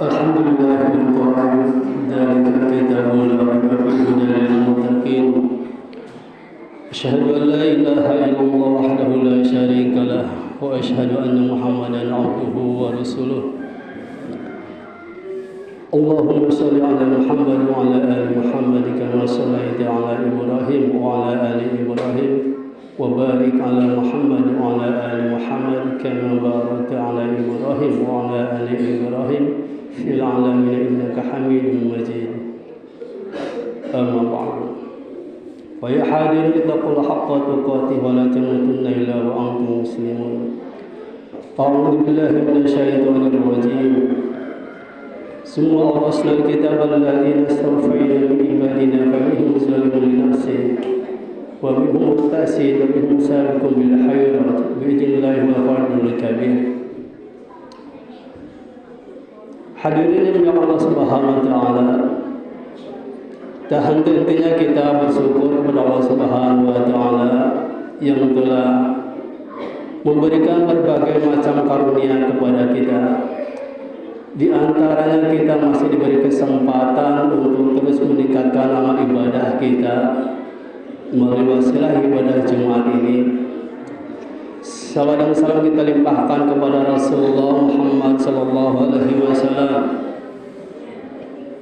الحمد لله القائل ذلك الكتاب لا ريب فيه هدى للمتقين أشهد أن لا إله إلا الله وحده لا شريك له وأشهد أن محمدا عبده ورسوله اللهم صل على محمد وعلى آل محمد كما صليت على إبراهيم وعلى آل إبراهيم وبارك على محمد وعلى آل محمد كما باركت على إبراهيم وعلى آل إبراهيم في العالمين إنك حميد مجيد أما بعد فيا حاضرين اتقوا الحق تقاته ولا تموتن إلا وأنتم مسلمون أعوذ بالله من الشيطان الرجيم ثم أورثنا الكتاب الذين اصطفينا من عبادنا فمنهم ظالم لنفسه ومنهم مقتصد ومنهم سابق بالخيرات بإذن الله والفضل الكبير. Hadirin yang dimuliakan Allah Subhanahu wa taala. Tak henti-hentinya kita bersyukur kepada Allah Subhanahu wa taala yang telah memberikan berbagai macam karunia kepada kita. Di antaranya kita masih diberi kesempatan untuk terus meningkatkan amal ibadah kita melalui wasilah ibadah Jumat ini. Salawat dan salam kita limpahkan kepada Rasulullah Muhammad sallallahu alaihi wasallam,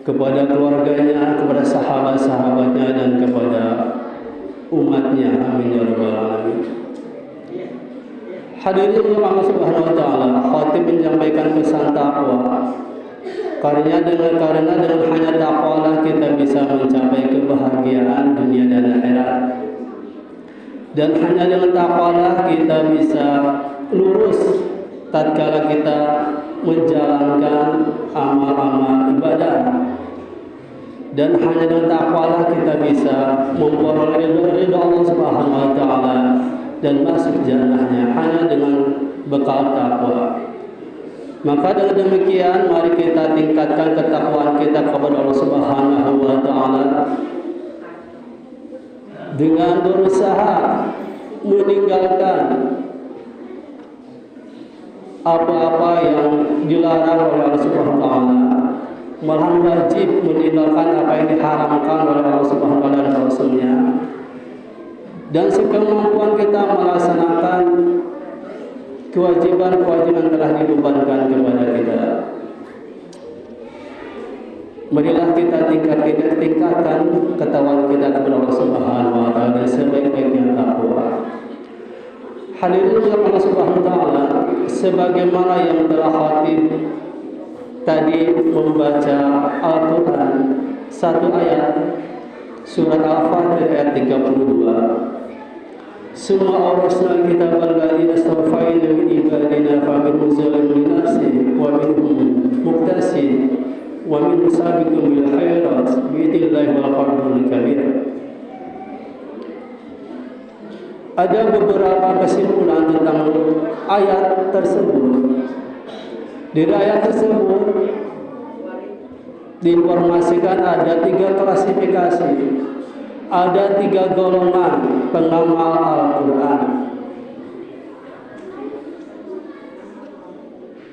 kepada keluarganya, kepada sahabat-sahabatnya dan kepada umatnya. Amin ya rabbal alamin. Hadirin Allah Subhanahu wa taala, khatib menyampaikan pesan takwa. Karena dengan hanya takwalah kita bisa mencapai kebahagiaan dunia dan akhirat. Dan hanya dengan takwalah kita bisa lurus tatkala kita menjalankan amal-amal ibadah. Dan hanya dengan takwalah kita bisa memperoleh ridha Allah Subhanahu wa taala dan masuk jannahnya hanya dengan bekal takwa. Maka dengan demikian mari kita tingkatkan ketakwaan kita kepada Allah Subhanahu wa taala dengan berusaha meninggalkan apa-apa yang dilarang oleh Allah Subhanahu wa taala, malahan wajib meninggalkan apa yang diharamkan oleh Allah Subhanahu wa taala dan Rasulnya. Dan sekemampuan kita melaksanakan kewajiban-kewajiban telah dibebankan kepada kita. Marilah kita tingkatkan ketakwaan kita kepada Allah Subhanahu wa taala dan sebaik-baiknya takwa. Hadirin yang Allah Subhanahu wa taala, sebagaimana yang telah khatib tadi membaca Al-Qur'an satu ayat surat Al-Fatihah ayat 32. Semua awrasna kitab al-ladina astafaina min ibadina faminhum zalimun li nafsihi wa minhum muqtasid wa minhum sabiqun bil khairat biidnillahi wal fadlul kabir. Ada beberapa kesimpulan tentang ayat tersebut. Di ayat tersebut diinformasikan ada 3 klasifikasi. Ada 3 golongan pengamal Al-Quran.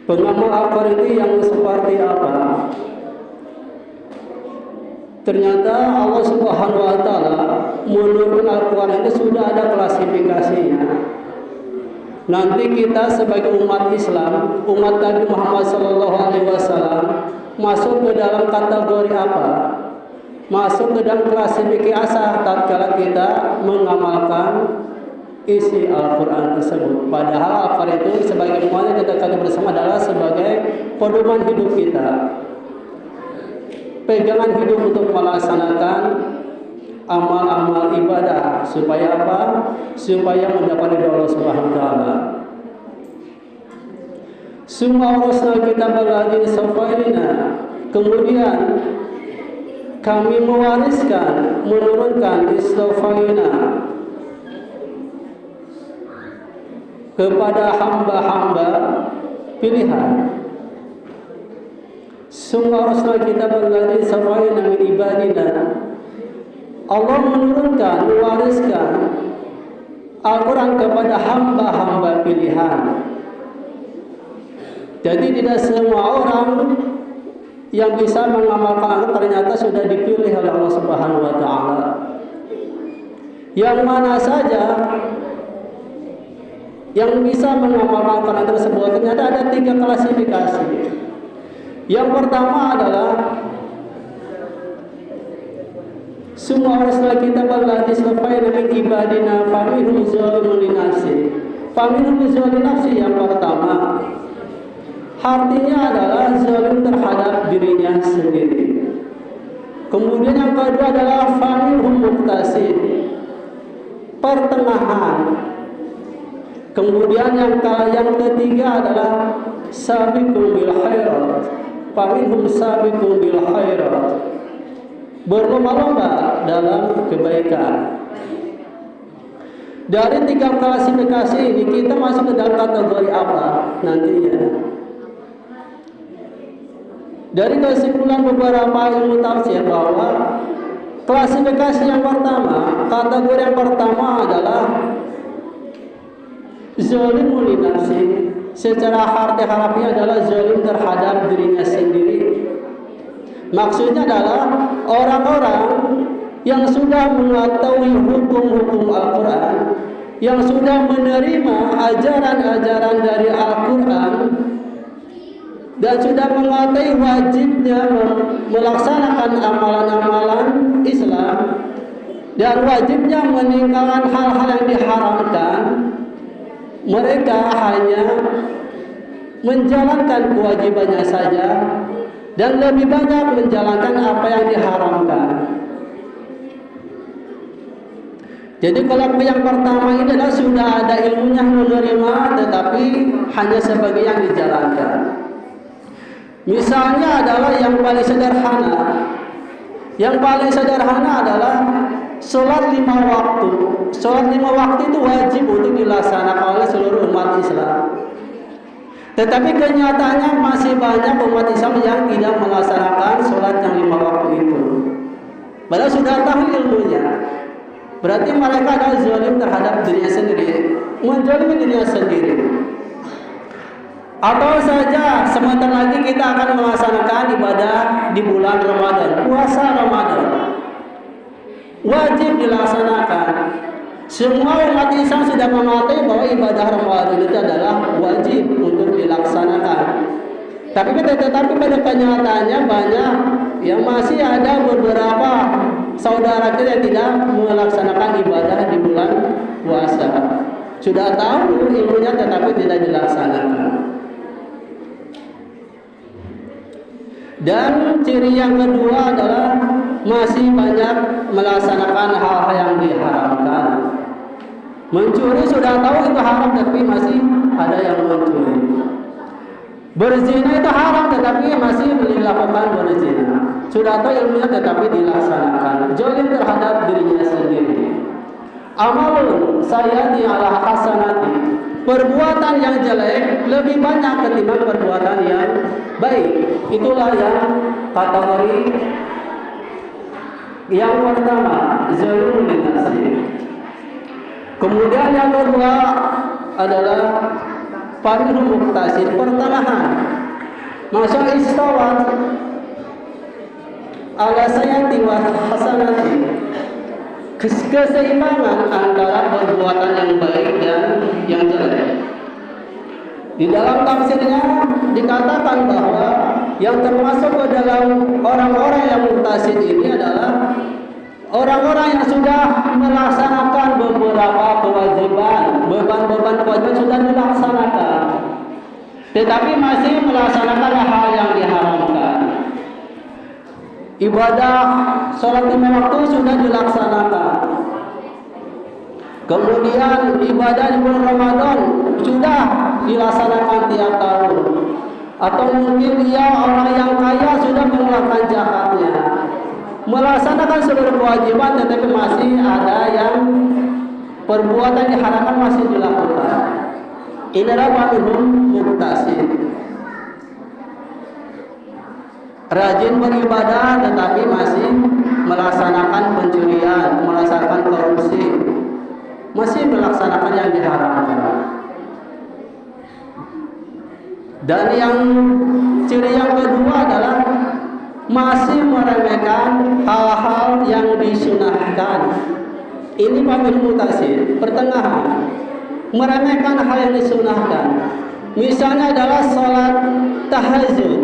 Pengamal Al-Quran itu yang seperti apa? Ternyata Allah Subhanahu wa taala menurunkan Al-Quran itu sudah ada klasifikasinya. Nanti kita sebagai umat Islam, umat Nabi Muhammad SAW masuk ke dalam kategori apa? Masuk ke dalam klasifikasi asal tatkala kita mengamalkan isi Al-Quran tersebut. Padahal Al-Quran itu sebagai semuanya kita katakan bersama adalah sebagai pedoman hidup kita, pegangan hidup untuk melaksanakan amal-amal ibadah. Supaya apa? Supaya mendapat ridha Allah Subhanahu wa taala. Semua urusna kita berlagi safaina. Kemudian kami mewariskan, menurunkan istofaina kepada hamba-hamba pilihan. Semua rasul kita berlari safaina min ibadina. Allah menurunkan, mewariskan Al-Quran kepada hamba-hamba pilihan. Jadi tidak semua orang yang bisa mengamalkan ternyata sudah dipilih oleh Allah Subhanahu wa taala. Yang mana saja yang bisa mengamalkan Quran tersebut ternyata ada 3 klasifikasi. Yang pertama adalah semua orang kita berlatih sampai dengan ibadina faminhum zalimun li nafsi. Faminhum zalimun nafsi yang pertama artinya adalah zalim terhadap dirinya sendiri. Kemudian yang kedua adalah faminhum muqtasid, pertengahan. Kemudian yang ketiga adalah sabiqul bil khairat. Faminhum sabiqul bil khairat, berlomba-lomba dalam kebaikan. Dari 3 klasifikasi ini kita masuk ke dalam kategori apa nantinya? Dari kesimpulan beberapa ilmu tafsir bahwa klasifikasi yang pertama, kategori yang pertama adalah zalimun li nafsi. Secara harfiah adalah zalim terhadap dirinya sendiri. Maksudnya adalah orang-orang yang sudah mengetahui hukum-hukum Al-Quran, yang sudah menerima ajaran-ajaran dari Al-Quran, dan sudah mengetahui wajibnya melaksanakan amalan-amalan Islam, dan wajibnya meninggalkan hal-hal yang diharamkan. Mereka hanya menjalankan kewajibannya saja dan lebih banyak menjalankan apa yang diharamkan. Jadi kalau yang pertama ini adalah sudah ada ilmunya menerima, tetapi hanya sebagai yang dijalankan. Misalnya adalah yang paling sederhana. Yang paling sederhana adalah sholat 5 waktu. Sholat 5 waktu itu wajib untuk dilaksanakan oleh seluruh umat Islam. Tetapi kenyataannya masih banyak umat Islam yang tidak melaksanakan sholat yang 5 waktu itu. Padahal sudah tahu ilmunya. Berarti mereka adalah zalim terhadap dirinya sendiri, menzalimi dirinya sendiri. Atau saja sebentar lagi kita akan melaksanakan ibadah di bulan Ramadan, puasa Ramadan. Wajib dilaksanakan. Semua umat Islam sudah mengetahui bahwa ibadah Ramadan itu adalah wajib untuk dilaksanakan. Tapi pada kenyataannya banyak yang masih ada beberapa saudara kita yang tidak melaksanakan ibadah di bulan puasa. Sudah tahu ilmunya tetapi tidak dilaksanakan. Dan ciri yang kedua adalah masih banyak melaksanakan hal-hal yang diharamkan. Mencuri sudah tahu itu haram tapi masih ada yang mencuri. Berzina itu haram tetapi masih dilakukan berzina. Sudah tahu ilmunya tetapi dilaksanakan. Zalim terhadap dirinya sendiri. Amalun sayati ala hasanati. Perbuatan yang jelek lebih banyak ketimbang perbuatan yang baik. Itulah yang kategori yang pertama, zalim li nafsi. Kemudian yang kedua adalah fadlu muqtasid, pertengahan. Masa istawat ala sayati wa hasanati, keseimbangan antara perbuatan yang baik dan yang jelek. Di dalam tafsirnya dikatakan bahwa yang termasuk ke dalam orang-orang yang muqtasid ini adalah orang-orang yang sudah melaksanakan beberapa kewajiban, beban-beban kewajiban sudah dilaksanakan, tetapi masih melaksanakan hal yang diharamkan. Ibadah sholat 5 waktu sudah dilaksanakan. Kemudian ibadah di bulan Ramadan sudah dilaksanakan tiap tahun. Atau mungkin dia orang yang kaya sudah mengeluarkan zakatnya, melaksanakan seluruh kewajiban, tetapi masih ada yang perbuatan diharamkan masih dilakukan. Inilah fadlun muqtasid. Rajin beribadah tetapi masih melaksanakan pencurian, melaksanakan korupsi, masih melaksanakan yang diharamkan. Dan yang ciri yang kedua adalah masih meremehkan hal-hal yang disunahkan. Ini paham mutasi pertengahan, meremehkan hal yang disunahkan. Misalnya adalah sholat tahajud.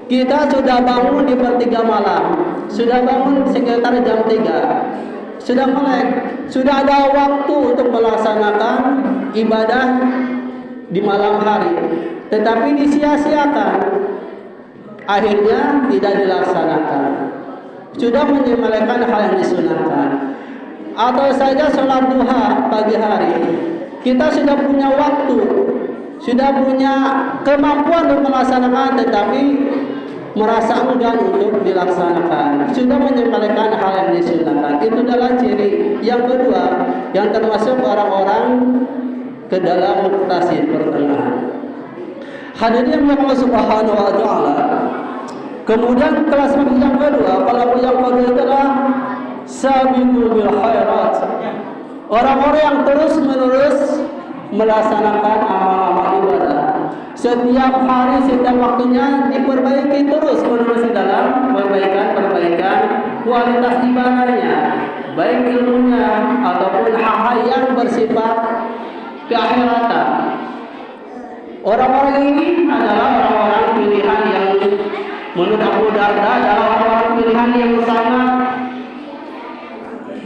Kita sudah bangun di per 3 malam, sudah bangun sekitar jam 3, sudah melek, sudah ada waktu untuk melaksanakan ibadah di malam hari, tetapi disia-siakan, akhirnya tidak dilaksanakan. Sudah menyepelekan hal yang disunahkan. Atau saja sholat duha pagi hari, kita sudah punya waktu, sudah punya kemampuan untuk melaksanakan, tetapi merasa enggan untuk dilaksanakan, sudah menyepelekan hal yang disunahkan. Itu adalah ciri yang kedua yang termasuk orang-orang ke dalam mutasi pertengahan. Hadirin yang Allah Subhanahu wa taala. Kemudian kelas yang kedua, kalau yang kedua adalah sabiqul bil khairat. Orang-orang yang terus-menerus melaksanakan amal-amal ibadah. Setiap hari, setiap waktunya diperbaiki terus-menerus dalam perbaikan kualitas ibadahnya, baik ilmunya ataupun hal-hal yang bersifat keakhiratan. Orang-orang ini adalah orang-orang pilihan yang menurut Abu Darda adalah orang-orang pilihan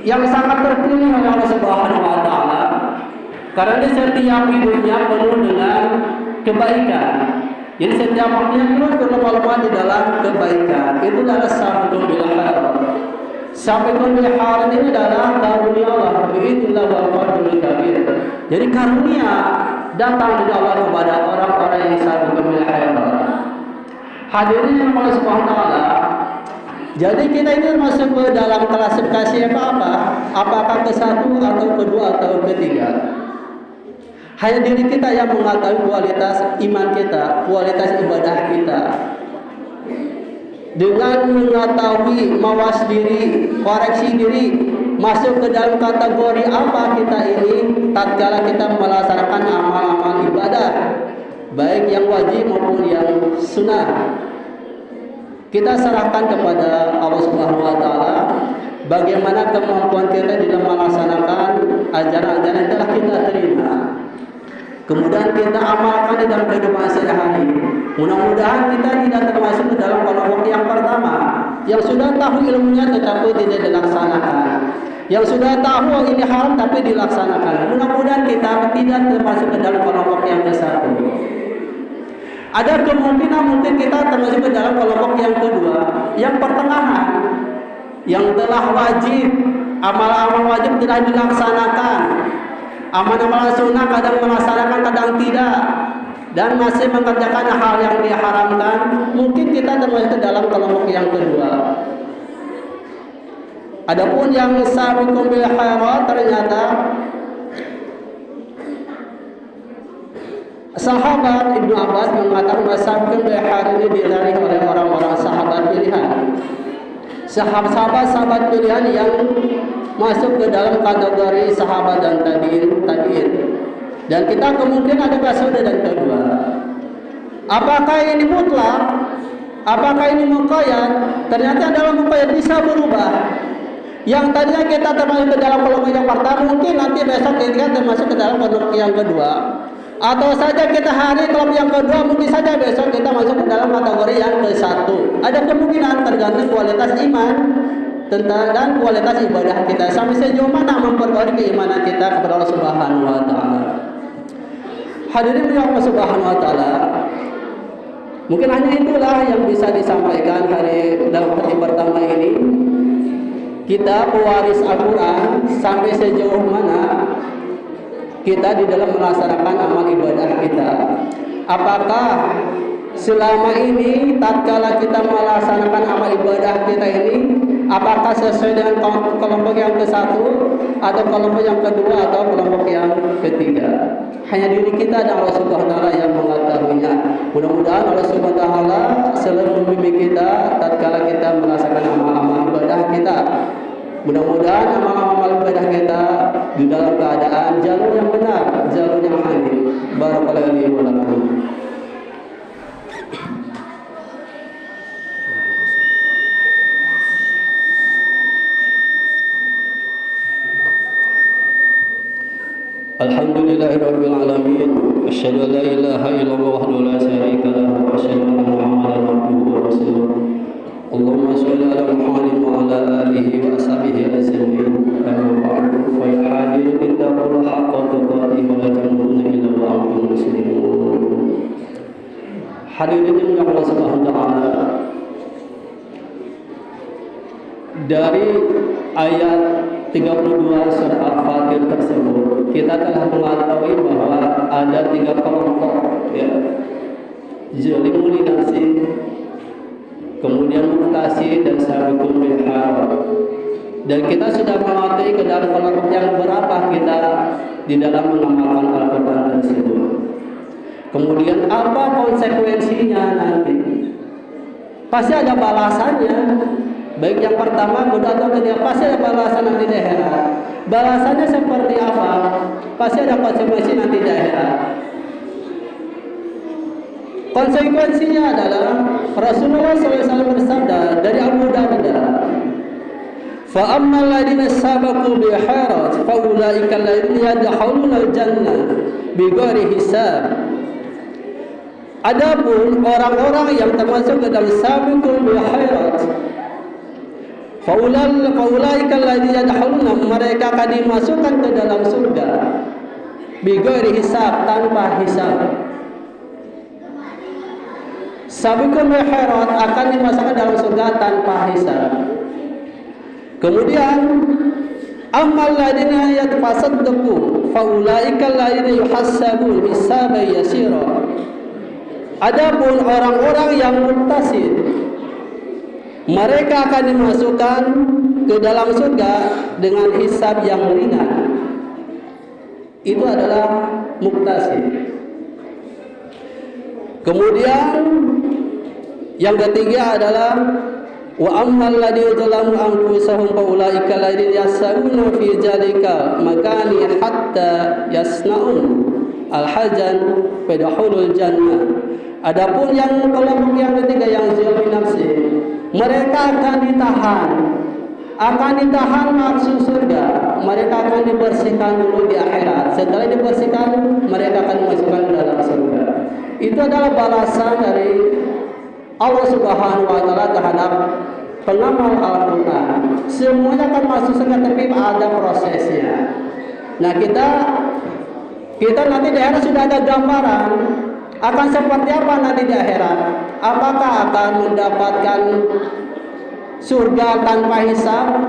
yang sangat terpilih oleh Allah Subhanahu wa taala. Karena setiap hidupnya penuh dengan kebaikan. Jadi setiap waktunya terus berlomba-lomba di dalam kebaikan. Itu adalah sabiqul bil khairat. Sabiqul bil khairat ini adalah karunia Allah, bi'idznillah wal fadlul kabir. Jadi karunia datang dari Allah kepada orang-orang yang sabiqul bil khairat. Hadirin yang Allah Subhanahu wa taala. Jadi kita ini masuk ke dalam klasifikasi apa? Apakah ke satu atau kedua atau ketiga? Hanya diri kita yang mengetahui kualitas iman kita, kualitas ibadah kita. Dengan mengetahui, mawas diri, koreksi diri, masuk ke dalam kategori apa kita ini tatkala kita melaksanakan amal-amal ibadah, baik yang wajib maupun yang sunnah. Kita serahkan kepada Allah Subhanahu wa taala bagaimana kemampuan kita di dalam melaksanakan ajaran-ajaran yang telah kita terima. Kemudian kita amalkan di dalam kehidupan sehari-hari. Mudah-mudahan kita tidak termasuk di dalam kelompok yang pertama, yang sudah tahu ilmunya tetapi tidak dilaksanakan, yang sudah tahu ini haram tapi dilaksanakan. Mudah-mudahan kita tidak termasuk ke dalam kelompok yang ke-1. Ada kemungkinan mungkin kita termasuk ke dalam kelompok yang kedua, yang pertengahan, yang telah wajib, amal-amal wajib tidak dilaksanakan, amal-amal sunnah kadang melaksanakan kadang tidak, dan masih mengerjakan hal yang diharamkan. Mungkin kita termasuk ke dalam kelompok yang kedua. Adapun yang sabiqul bil khairat, ternyata sahabat Ibnu Abbas mengatakan sabiqul bil khairat ini diraih oleh orang-orang sahabat pilihan, sahabat-sahabat pilihan yang masuk ke dalam kategori sahabat dan tabi'in. Dan kita kemungkinan ada kasus dan kedua. Apakah ini mutlak? Apakah ini muqayyad? Ternyata dalam muqayyad bisa berubah. Yang tadinya kita termasuk ke dalam kelompok yang pertama, mungkin nanti besok kita termasuk ke dalam kelompok yang kedua. Atau saja kita hari kelompok yang kedua, mungkin saja besok kita masuk ke dalam kategori yang ke-1. Ada kemungkinan tergantung kualitas iman dan kualitas ibadah kita sampai sejauh mana memperbarui keimanan kita kepada Allah Subhanahu wa taala. Hadirin yang Allah Subhanahu wa taala, mungkin hanya itulah yang bisa disampaikan hari dalam hari pertama ini. Kita pewaris Al-Qur'an sampai sejauh mana kita di dalam melaksanakan amal ibadah kita. Apakah selama ini tatkala kita melaksanakan amal ibadah kita ini, apakah sesuai dengan kelompok yang ke-1 atau kelompok yang kedua atau kelompok yang ketiga? Hanya diri kita dan Allah Subhanahu wa taala yang mengetahuinya. Mudah-mudahan Allah Subhanahu wa taala selalu membimbing kita tatkala kita melaksanakan amal-amal ibadah kita. Mudah-mudahan amal-amal ibadah kita di dalam keadaan jalur yang benar, jalur yang hanif. Barakallahu li wa lakum. Alhamdulillahirabbil alamin. Asyhadu an la ilaha illallah wahdahu la syarika lahu wa asyhadu anna Muhammadan abduhu wa rasuluh. Allahumma shalli ala Muhammadin wa ala alihi wa ashabihi ajma'in. Amma ba'du fa ya hadirin ittaqullaha haqqa tuqatih wa la tamutunna illa wa antum muslimun. Hadirin yang Allah Subhanahu wa taala, dari ayat 32 surah Al-Fatir tersebut kita telah mengetahui bahwa ada 3 kelompok, ya, zalimul nafsi, kemudian muktasi dan sabiqun bil khairat. Dan kita sudah mengetahui ke dalam kelompok yang berapa kita di dalam mengamalkan Al-Quran tersebut. Kemudian apa konsekuensinya nanti? Pasti ada balasannya. Baik yang pertama, kedua atau ketiga, pasti ada balasan nanti di akhirat. Balasannya seperti apa? Pasti ada konsekuensi nanti di akhirat. Konsekuensinya adalah Rasulullah SAW bersabda dari Abu Darda, "Fa ammal ladina sabaqu bi khairat fa ulaika alladziina yadkhuluna al-jannah bighairi hisab." Adapun orang-orang yang termasuk ke dalam sabiqul bi khairat, faulaika alladziina yadkhuluna, mereka akan dimasukkan ke dalam surga bighairi hisab, tanpa hisab. Sabiqul bil khairat akan dimasukkan dalam surga tanpa hisab. Kemudian ammal ladina yatasaddaqu faulaika alladziina yuhassabun hisaban yasira. Adapun orang-orang yang muttasid, mereka akan dimasukkan ke dalam surga dengan hisab yang ringan. Itu adalah muqtasid. Kemudian yang ketiga adalah wa ammal ladina zalamu anfusahum fa ulaika alladziina yas'aluna fi dzalika makani hatta yasna'un al-hajan fadkhulul jannah. Adapun yang kelompok yang ketiga yang zalim nafsi, mereka akan ditahan masuk surga. Mereka akan dibersihkan dulu di akhirat. Setelah dibersihkan, mereka akan dimasukkan ke dalam surga. Itu adalah balasan dari Allah Subhanahu wa taala terhadap pengamal Al-Quran. Semuanya akan masuk surga, tapi ada prosesnya. Nah, kita nanti di akhirat sudah ada gambaran akan seperti apa nanti di akhirat. Apakah akan mendapatkan surga tanpa hisab?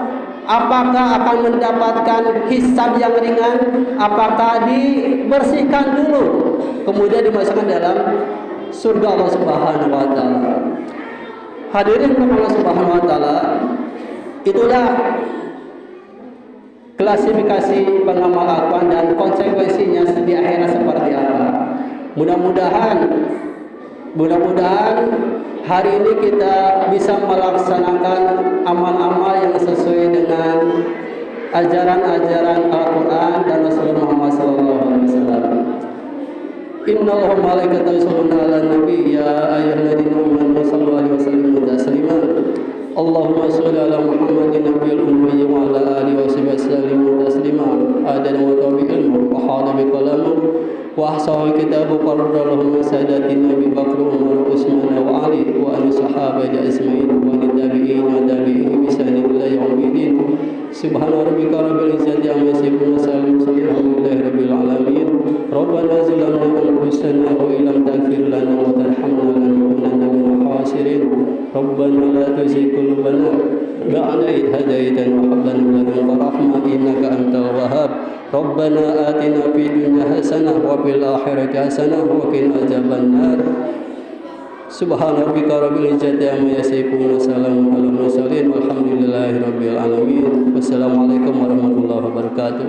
Apakah akan mendapatkan hisab yang ringan? Apakah dibersihkan dulu kemudian dimasukkan dalam surga Allah Subhanahu wa taala? Hadirin Allah Subhanahu wa taala, itulah klasifikasi pengamal Al-Quran dan konsekuensinya di akhirat seperti apa. Mudah-mudahan hari ini kita bisa melaksanakan amal-amal yang sesuai dengan ajaran-ajaran Al-Quran dan Rasulullah Muhammad SAW. Inna Allaha wa malaikatahu yusholluna 'alan nabi ya ayyuhalladzina amanu shallu 'alaihi wa sallimu taslima. Allahumma shalli 'ala Muhammadin nabiyil ummi wa 'ala alihi wa sahbihi sallimu taslima. Adana wa tabi'il wa hada bi qalamu wa ahsahu kitabu qarrarahum sadatina Abi Bakr Umar Utsman wa Ali wa an sahabati ajma'in wa tabi'in wa tabi'in bi sanillahi yaumiddin. Subhana rabbika rabbil izzati amma yasifun wa salamun alhamdulillahi rabbil alamin. Rabbana zalamna anfusana wa illam taghfir lana wa tarhamna lanakunanna minal khasirin. Rabbana la tuzigh qulubana ba'da idh hadaytana wa hab lana min ladunka rahmah innaka antal wahhab. Rabbana atina fid dunya hasanah wa fil akhirati hasanah wa qina adzabannar. Subhana rabbika rabbil izzati amma yasifun wa salamun alal mursalin walhamdulillahi rabbil alamin. Wassalamualaikum warahmatullahi wabarakatuh.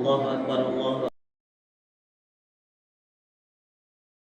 Allahu akbar.